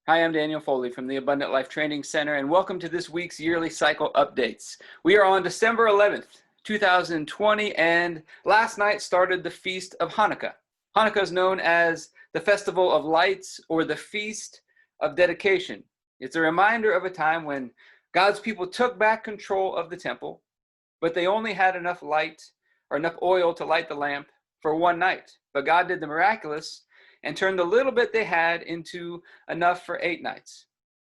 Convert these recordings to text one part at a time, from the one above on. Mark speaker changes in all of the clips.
Speaker 1: Hi, I'm Daniel Foley from the Abundant Life Training Center, and welcome to this week's yearly cycle updates. We are on December 11th, 2020, and last night started the Feast of Hanukkah. Hanukkah is known as the Festival of Lights or the Feast of Dedication. It's a reminder of a time when God's people took back control of the temple, but they only had enough light or enough oil to light the lamp for one night. But God did the miraculous and turned the little bit they had into enough for 8 nights.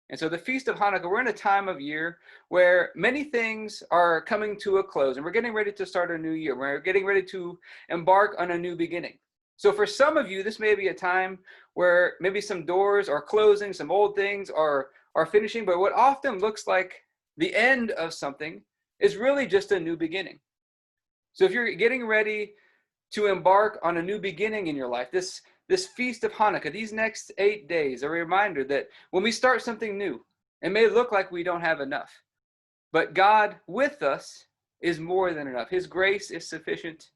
Speaker 1: And so the Feast of Hanukkah, we're in a time of year where many things are coming to a close, and we're getting ready to start a new year. We're getting ready to embark on a new beginning. So for some of you, this may be a time where maybe some doors are closing, some old things are finishing, but what often looks like the end of something is really just a new beginning. So if you're getting ready to embark on a new beginning in your life, this Feast of Hanukkah, these next 8 days, a reminder that when we start something new, it may look like we don't have enough, but God with us is more than enough. His grace is sufficient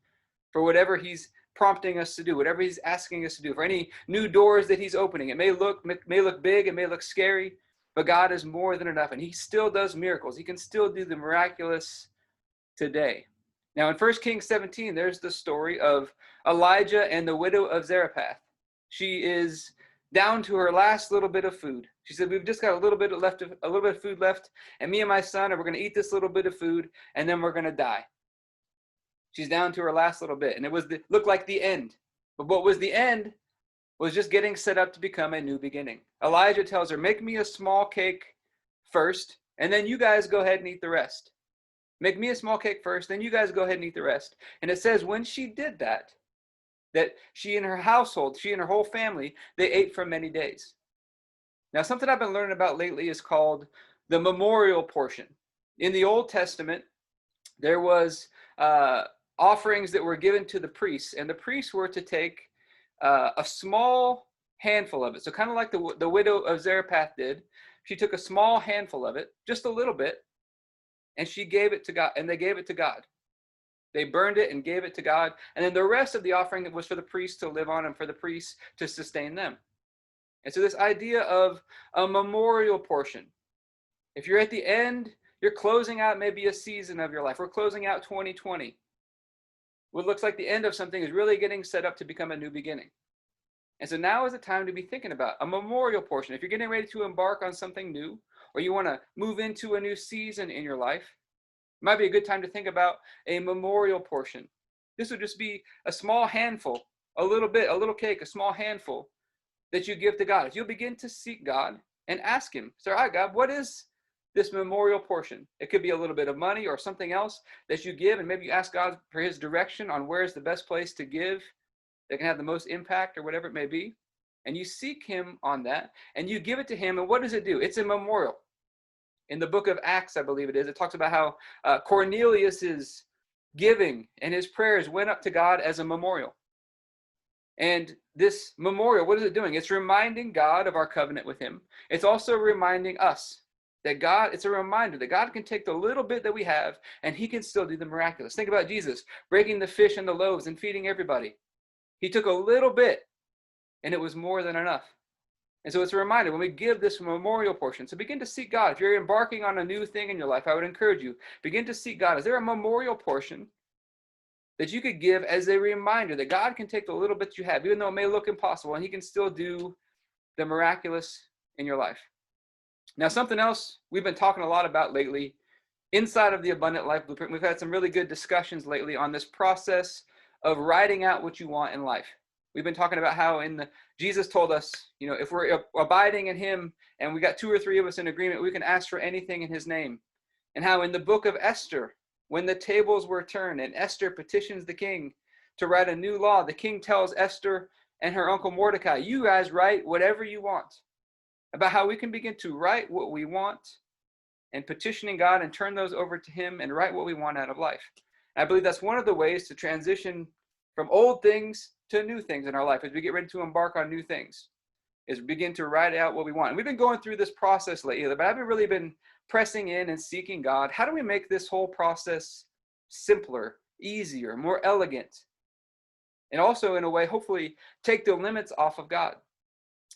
Speaker 1: for whatever He's prompting us to do, whatever He's asking us to do, for any new doors that He's opening. It may look big, it may look scary, but God is more than enough, and He still does miracles. He can still do the miraculous today. Now in 1 Kings 17, there's the story of Elijah and the widow of Zarephath. She is down to her last little bit of food. She said, "We've just got a little bit of food left, and me and my son are going to eat this little bit of food, and then we're going to die." She's down to her last little bit, and it looked like the end. But what was the end was just getting set up to become a new beginning. Elijah tells her, "Make me a small cake first, and then you guys go ahead and eat the rest. Make me a small cake first, then you guys go ahead and eat the rest." And it says when she did that she and her household, she and her whole family, they ate for many days. Now, something I've been learning about lately is called the memorial portion. In the Old Testament, there was offerings that were given to the priests, and the priests were to take a small handful of it. So kind of like the widow of Zarephath did. She took a small handful of it, just a little bit, and she gave it to God, and they gave it to God. They burned it and gave it to God. And then the rest of the offering was for the priests to live on and for the priests to sustain them. And so this idea of a memorial portion. If you're at the end, you're closing out maybe a season of your life. We're closing out 2020. What looks like the end of something is really getting set up to become a new beginning. And so now is the time to be thinking about a memorial portion. If you're getting ready to embark on something new, or you want to move into a new season in your life, it might be a good time to think about a memorial portion. This would just be a small handful, a little cake, a small handful that you give to God. If you'll begin to seek God and ask Him, say, "All right, God, what is this memorial portion?" It could be a little bit of money or something else that you give, and maybe you ask God for His direction on where is the best place to give that can have the most impact or whatever it may be. And you seek Him on that, and you give it to Him, and what does it do? It's a memorial. In the book of Acts, I believe it is, it talks about how Cornelius's giving and his prayers went up to God as a memorial. And this memorial, what is it doing? It's reminding God of our covenant with Him. It's also reminding us that it's a reminder that God can take the little bit that we have and He can still do the miraculous. Think about Jesus breaking the fish and the loaves and feeding everybody. He took a little bit and it was more than enough. And so it's a reminder when we give this memorial portion. So begin to seek God. If you're embarking on a new thing in your life, I would encourage you, begin to seek God. Is there a memorial portion that you could give as a reminder that God can take the little bit you have, even though it may look impossible, and He can still do the miraculous in your life? Now, something else we've been talking a lot about lately inside of the Abundant Life Blueprint, we've had some really good discussions lately on this process of writing out what you want in life. We've been talking about how Jesus told us, if we're abiding in Him and we got 2 or 3 of us in agreement, we can ask for anything in His name. And how in the book of Esther, when the tables were turned and Esther petitions the king to write a new law, the king tells Esther and her uncle Mordecai, "You guys write whatever you want." About how we can begin to write what we want and petitioning God and turn those over to Him and write what we want out of life. And I believe that's one of the ways to transition from old things to new things in our life as we get ready to embark on new things, is begin to write out what we want. And we've been going through this process lately, but I've really been pressing in and seeking God. How do we make this whole process simpler, easier, more elegant? And also, in a way, hopefully take the limits off of God.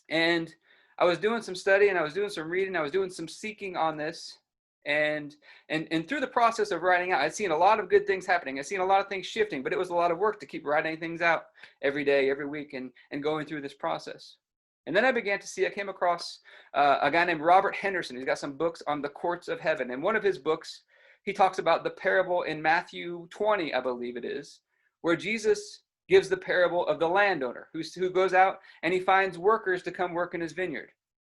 Speaker 1: And I was doing some study and I was doing some reading. I was doing some seeking on this. And through the process of writing out, I'd seen a lot of good things happening. I'd seen a lot of things shifting, but it was a lot of work to keep writing things out every day, every week, and going through this process. And then I came across a guy named Robert Henderson. He's got some books on the courts of heaven. And one of his books, he talks about the parable in Matthew 20, I believe it is, where Jesus gives the parable of the landowner who goes out and he finds workers to come work in his vineyard.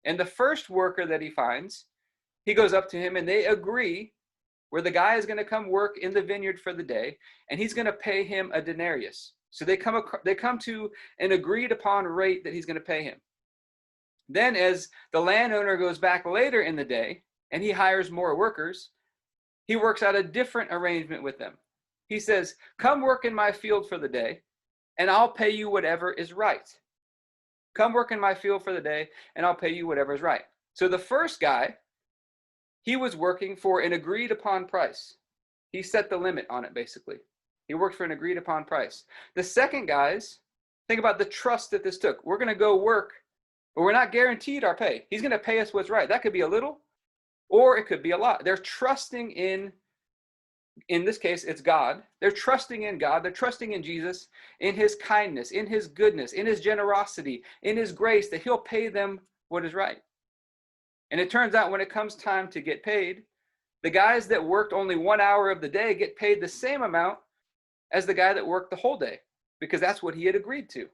Speaker 1: And the first worker that he finds, he goes up to him and they agree where the guy is going to come work in the vineyard for the day, and he's going to pay him a denarius. So they come to an agreed upon rate that he's going to pay him. Then as the landowner goes back later in the day and he hires more workers, he works out a different arrangement with them. He says, come work in my field for the day and I'll pay you whatever is right. Come work in my field for the day and I'll pay you whatever is right. So the first guy, he was working for an agreed upon price. He set the limit on it, basically. He worked for an agreed upon price. The second guys, think about the trust that this took. We're going to go work, but we're not guaranteed our pay. He's going to pay us what's right. That could be a little, or it could be a lot. They're trusting in this case, it's God. They're trusting in God. They're trusting in Jesus, in his kindness, in his goodness, in his generosity, in his grace, that he'll pay them what is right. And it turns out when it comes time to get paid, the guys that worked only 1 hour of the day get paid the same amount as the guy that worked the whole day, because that's what he had agreed to.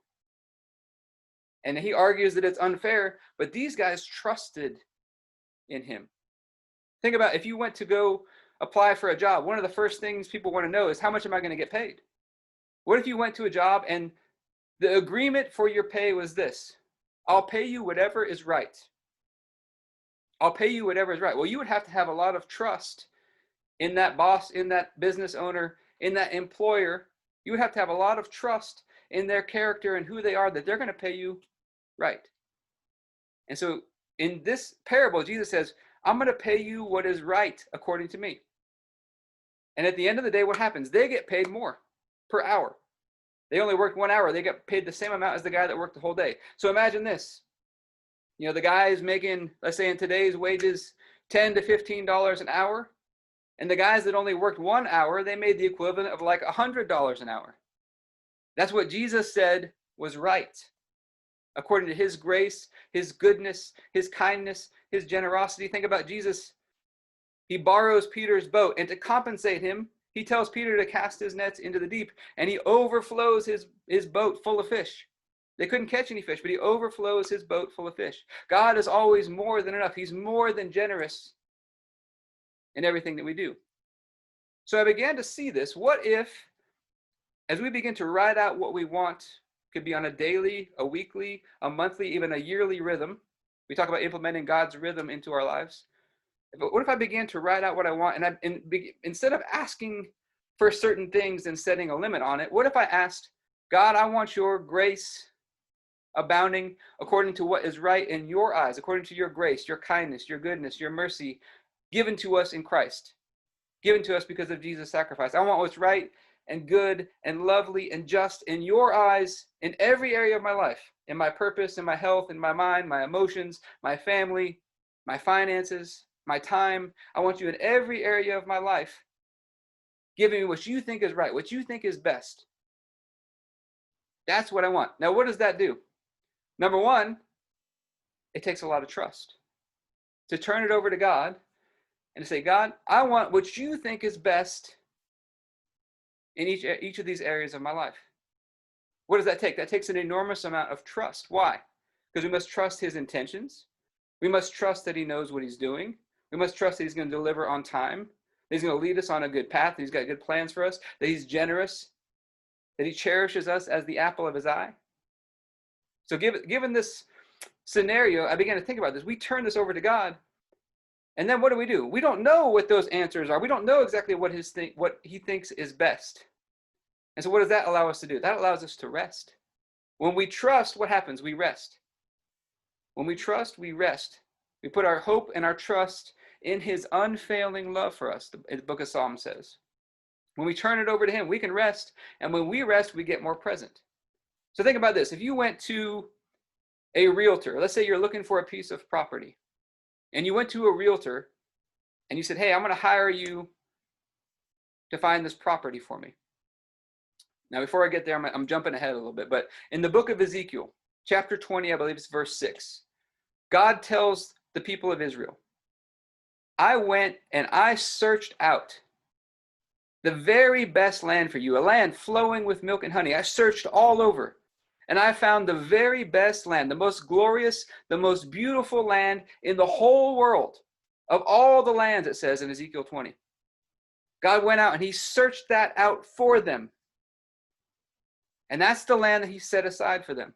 Speaker 1: And he argues that it's unfair, but these guys trusted in him. Think about if you went to go apply for a job, one of the first things people want to know is, how much am I going to get paid? What if you went to a job and the agreement for your pay was this: I'll pay you whatever is right. I'll pay you whatever is right. Well, you would have to have a lot of trust in that boss, in that business owner, in that employer. You would have to have a lot of trust in their character and who they are, that they're going to pay you right. And so in this parable, Jesus says, I'm going to pay you what is right according to me. And at the end of the day, what happens? They get paid more per hour. They only worked 1 hour. They get paid the same amount as the guy that worked the whole day. So imagine this. The guy is making, let's say in today's wages, $10 to $15 an hour. And the guys that only worked 1 hour, they made the equivalent of like $100 an hour. That's what Jesus said was right. According to his grace, his goodness, his kindness, his generosity. Think about Jesus. He borrows Peter's boat, and to compensate him, he tells Peter to cast his nets into the deep, and he overflows his boat full of fish. They couldn't catch any fish, but he overflows his boat full of fish. God is always more than enough. He's more than generous in everything that we do. So I began to see this. What if, as we begin to write out what we want, could be on a daily, a weekly, a monthly, even a yearly rhythm. We talk about implementing God's rhythm into our lives. But what if I began to write out what I want, and instead of asking for certain things and setting a limit on it, what if I asked, God, I want your grace abounding according to what is right in your eyes, according to your grace, your kindness, your goodness, your mercy, given to us in Christ, given to us because of Jesus' sacrifice. I want what's right and good and lovely and just in your eyes in every area of my life, in my purpose, in my health, in my mind, my emotions, my family, my finances, my time. I want you in every area of my life, giving me what you think is right, what you think is best. That's what I want. Now, what does that do? Number one, it takes a lot of trust to turn it over to God and to say, God, I want what you think is best in each of these areas of my life. What does that take? That takes an enormous amount of trust. Why? Because we must trust his intentions. We must trust that he knows what he's doing. We must trust that he's going to deliver on time, that he's going to lead us on a good path, that he's got good plans for us, that he's generous, that he cherishes us as the apple of his eye. So given this scenario, I began to think about this. We turn this over to God, and then what do? We don't know what those answers are. We don't know exactly what he thinks is best. And so what does that allow us to do? That allows us to rest. When we trust, what happens? We rest. When we trust, we rest. We put our hope and our trust in his unfailing love for us, the book of Psalms says. When we turn it over to him, we can rest. And when we rest, we get more present. So think about this. If you went to a realtor. Let's say you're looking for a piece of property, and you went to a realtor and you said, hey, I'm going to hire you to find this property for me. Now, before I get there, I'm jumping ahead a little bit, but in the book of Ezekiel, chapter 20, I believe it's verse 6, God tells the people of Israel, I went and I searched out the very best land for you, a land flowing with milk and honey. I searched all over, and I found the very best land, the most glorious, the most beautiful land in the whole world, of all the lands, it says in Ezekiel 20. God went out and he searched that out for them. And that's the land that he set aside for them.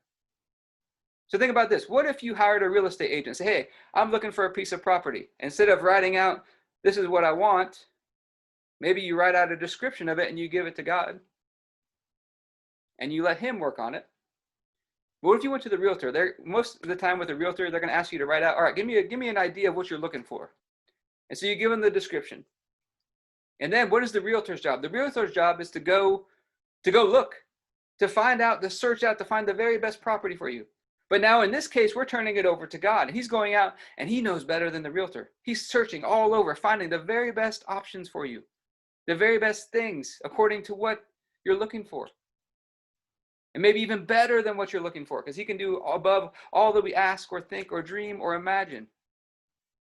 Speaker 1: So think about this. What if you hired a real estate agent and say, hey, I'm looking for a piece of property. Instead of writing out, this is what I want, maybe you write out a description of it and you give it to God. And you let him work on it. What if you went to the realtor? Most of the time with a realtor, they're going to ask you to write out, all right, give me an idea of what you're looking for. And so you give them the description. And then what is the realtor's job? The realtor's job is to go look, to find out, to search out, to find the very best property for you. But now in this case, we're turning it over to God. He's going out and he knows better than the realtor. He's searching all over, finding the very best options for you, the very best things according to what you're looking for. And maybe even better than what you're looking for, because he can do above all that we ask or think or dream or imagine.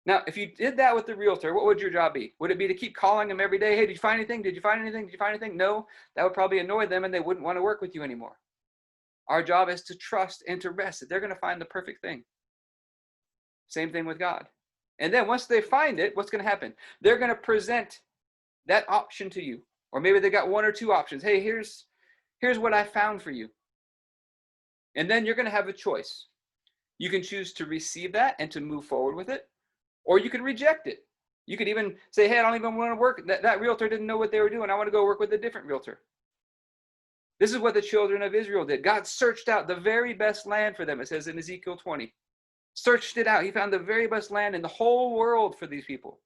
Speaker 1: Now, if you did that with the realtor, what would your job be? Would it be to keep calling him every day? Hey, did you find anything? Did you find anything? Did you find anything? No, that would probably annoy them and they wouldn't want to work with you anymore. Our job is to trust and to rest that they're going to find the perfect thing. Same thing with God. And then once they find it, what's going to happen? They're going to present that option to you. Or maybe they got one or two options. Hey, here's what I found for you. And then you're going to have a choice. You can choose to receive that and to move forward with it. Or you could reject it. You could even say, hey, I don't even want to work. That realtor didn't know what they were doing. I want to go work with a different realtor. This is what the children of Israel did. God searched out the very best land for them. It says in Ezekiel 20. Searched it out. He found the very best land in the whole world for these people.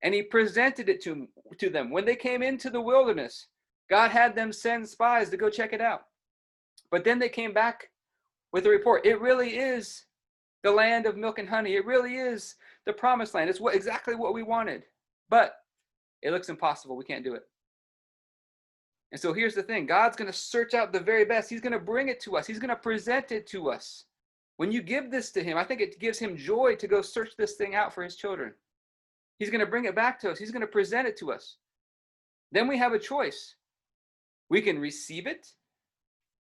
Speaker 1: And he presented it to them. When they came into the wilderness, God had them send spies to go check it out. But then they came back with a report. It really is the land of milk and honey. It really is the promised land. It's exactly what we wanted. But it looks impossible. We can't do it. And so here's the thing. God's going to search out the very best. He's going to bring it to us. He's going to present it to us. When you give this to him, I think it gives him joy to go search this thing out for his children. He's going to bring it back to us. He's going to present it to us. Then we have a choice. We can receive it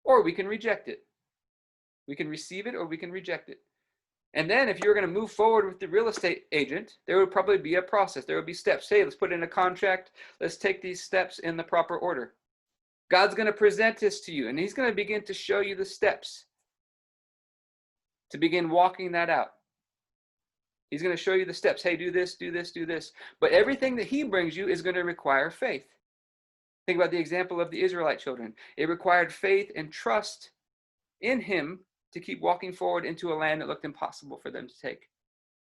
Speaker 1: or we can reject it. We can receive it or we can reject it. And then if you're going to move forward with the real estate agent, there would probably be a process. There would be steps. Hey, let's put in a contract. Let's take these steps in the proper order. God's going to present this to you, and he's going to begin to show you the steps to begin walking that out. He's going to show you the steps. Hey, do this, do this, do this. But everything that he brings you is going to require faith. Think about the example of the Israelite children. It required faith and trust in him to keep walking forward into a land that looked impossible for them to take.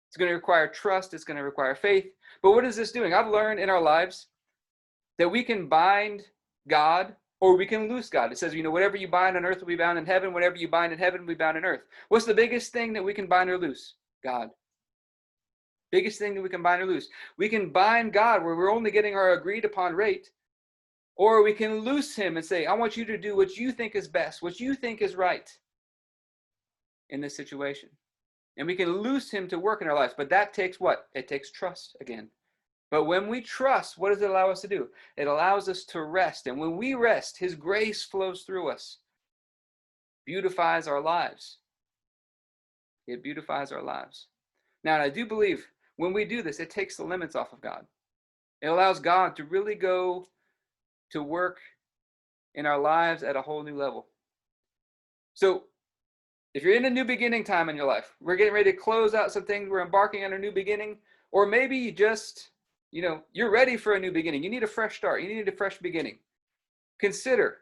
Speaker 1: It's going to require trust. It's going to require faith. But what is this doing? I've learned in our lives that we can bind God or we can loose God. It says, whatever you bind on earth will be bound in heaven. Whatever you bind in heaven will be bound on earth. What's the biggest thing that we can bind or loose? God. Biggest thing that we can bind or loose. We can bind God where we're only getting our agreed upon rate. Or we can loose him and say, I want you to do what you think is best, what you think is right in this situation. And we can loose him to work in our lives. But that takes what? It takes trust again. But when we trust, what does it allow us to do? It allows us to rest. And when we rest, his grace flows through us. Beautifies our lives. It beautifies our lives. Now, and I do believe when we do this, it takes the limits off of God. It allows God to really go to work in our lives at a whole new level. So if you're in a new beginning time in your life, we're getting ready to close out some things, we're embarking on a new beginning, or maybe you just, you're ready for a new beginning. You need a fresh start. You need a fresh beginning. Consider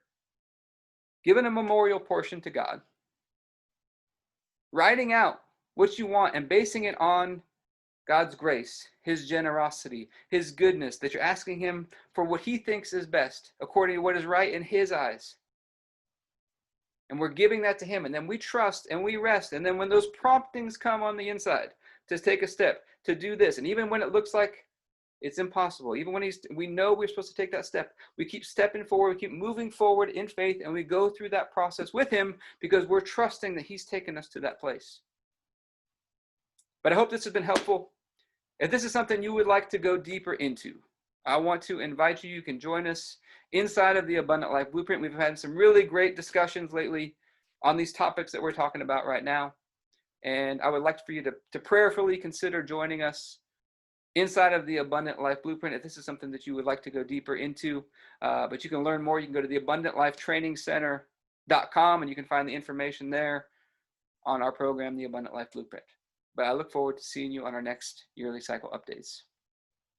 Speaker 1: giving a memorial portion to God, writing out what you want and basing it on God's grace, his generosity, his goodness, that you're asking him for what he thinks is best, according to what is right in his eyes. And we're giving that to him. And then we trust and we rest. And then when those promptings come on the inside to take a step, to do this, and even when it looks like it's impossible, even when we know we're supposed to take that step, we keep stepping forward, we keep moving forward in faith, and we go through that process with him because we're trusting that he's taken us to that place. But I hope this has been helpful. If this is something you would like to go deeper into, I want to invite you. You can join us inside of the Abundant Life Blueprint. We've had some really great discussions lately on these topics that we're talking about right now. And I would like for you to prayerfully consider joining us inside of the Abundant Life Blueprint if this is something that you would like to go deeper into. But you can learn more. You can go to the abundantlifetrainingcenter.com and you can find the information there on our program, the Abundant Life Blueprint. But I look forward to seeing you on our next yearly cycle updates.